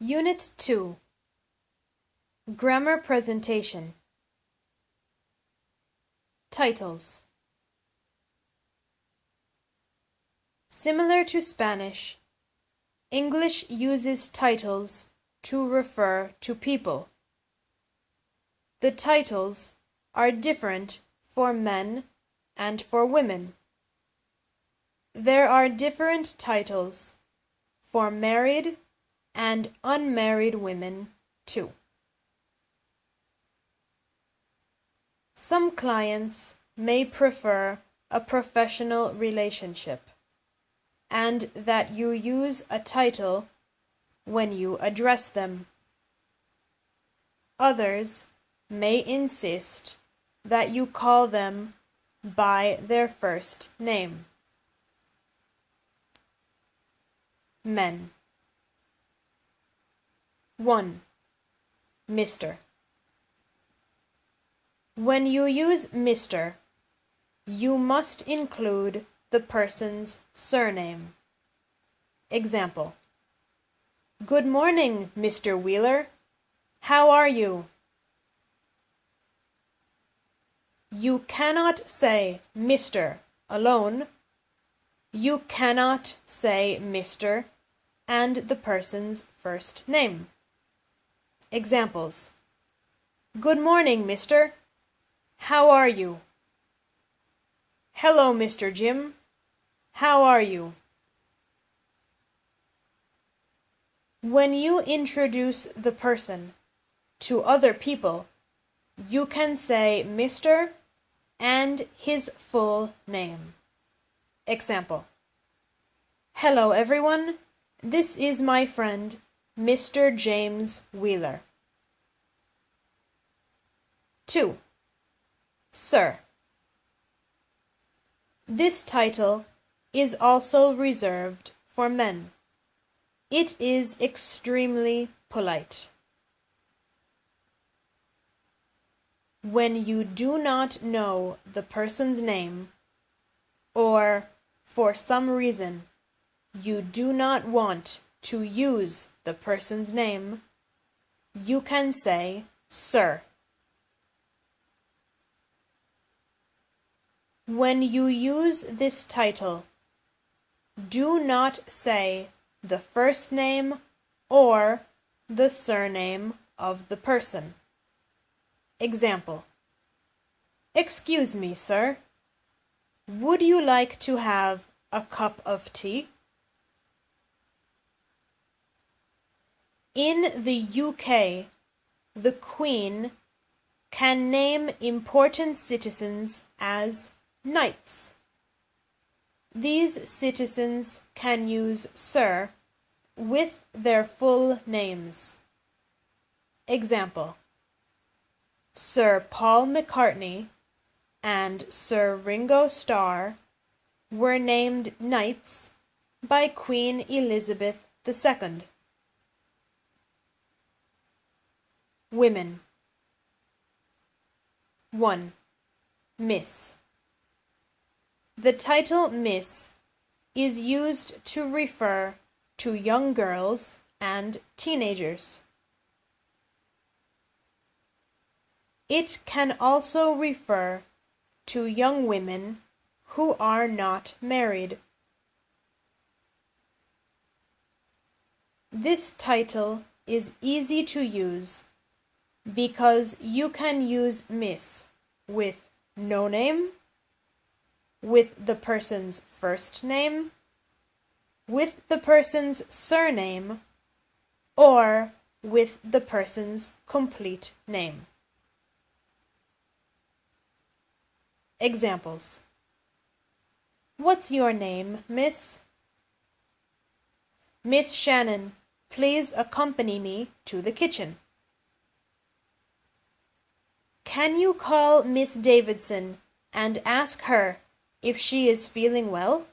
Unit 2. Grammar Presentation. Titles. Similar to Spanish, English uses titles to refer to people. The titles are different for men and for women. There are different titles for married and unmarried women too. Some clients may prefer a professional relationship and that you use a title when you address them. Others may insist that you call them by their first name. Men. 1. Mr. When you use Mr., you must include the person's surname. Example: Good morning, Mr. Wheeler. How are you? You cannot say Mr. alone. You cannot say Mr. and the person's first name. Examples: Good morning, Mr. How are you? Hello, Mr. Jim. How are you? When you introduce the person to other people, you can say Mr. and his full name. Example: Hello, everyone. This is my friend, Mr. James Wheeler. 2. Sir. This title is also reserved for men. It is extremely polite. When you do not know the person's name, or for some reason you do not want to use the person's name, you can say Sir. When you use this title, do not say the first name or the surname of the person. Example: Excuse me, sir. Would you like to have a cup of tea? In the UK, the Queen can name important citizens as knights. These citizens can use Sir with their full names. Example: Sir Paul McCartney and Sir Ringo Starr were named knights by Queen Elizabeth II. Women. 1. Miss. The title Miss is used to refer to young girls and teenagers. It can also refer to young women who are not married. This title is easy to use because you can use Miss with no name, with the person's first name, with the person's surname, or with the person's complete name. Examples: What's your name, miss? Miss Shannon, please accompany me to the kitchen. Can you call Miss Davidson and ask her if she is feeling well?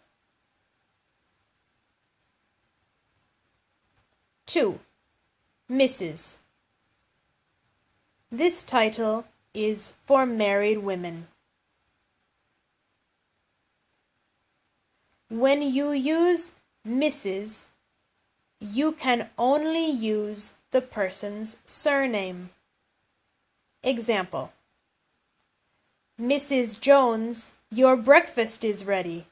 2. Mrs. This title is for married women. When you use Mrs., you can only use the person's surname. Example: Mrs. Jones, your breakfast is ready.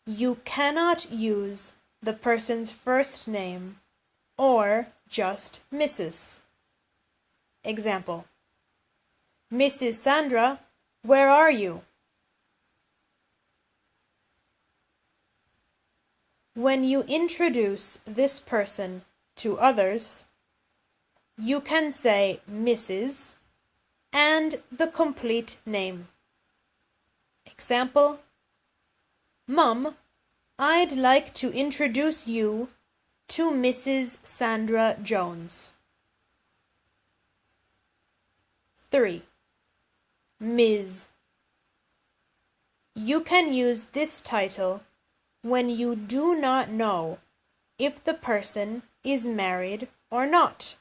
You cannot use the person's first name or just Mrs. Example: Mrs. Sandra, where are you? When you introduce this person to others, you can say Mrs. and the complete name. Example: Mom, I'd like to introduce you to Mrs. Sandra Jones. 3. Ms. You can use this title when you do not know if the person is married or not,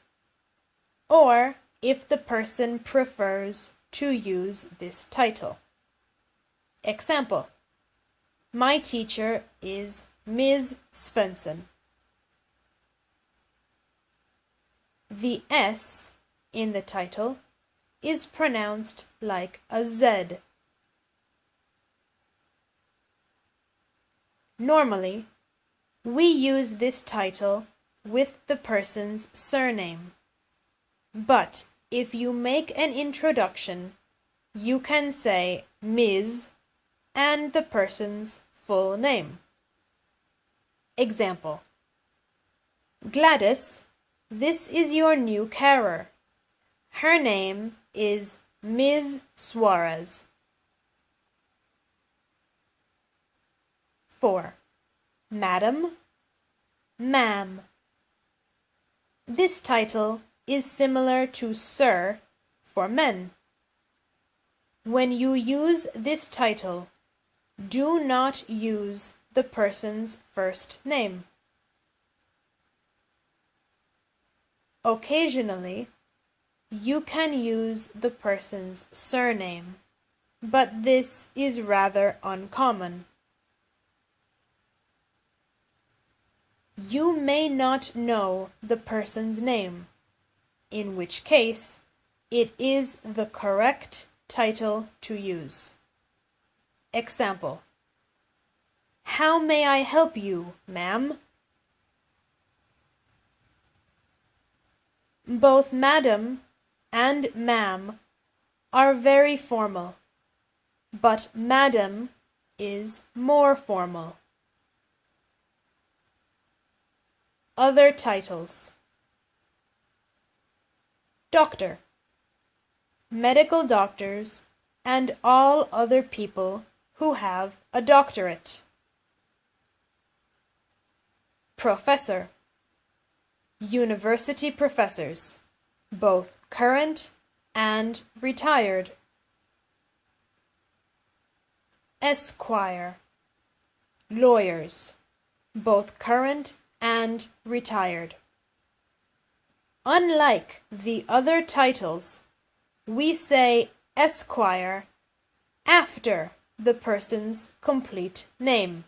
or if the person prefers to use this title. Example: My teacher is Ms. Svensson. The S in the title is pronounced like a Z. Normally, we use this title with the person's surname, but if you make an introduction, you can say Ms. and the person's full name. Example: Gladys, this is your new carer. Her name is Ms. Suarez. 4. Madam, Ma'am. This title is similar to Sir for men. When you use this title, do not use the person's first name. Occasionally, you can use the person's surname, but this is rather uncommon. You may not know the person's name, in which case it is the correct title to use. Example: How may I help you, ma'am? Both madam and ma'am are very formal, but madam is more formal. Other titles: Doctor, medical doctors, and all other people who have a doctorate. Professor, university professors, both current and retired. Esquire, lawyers, both current and retired. Unlike the other titles, we say Esquire after the person's complete name.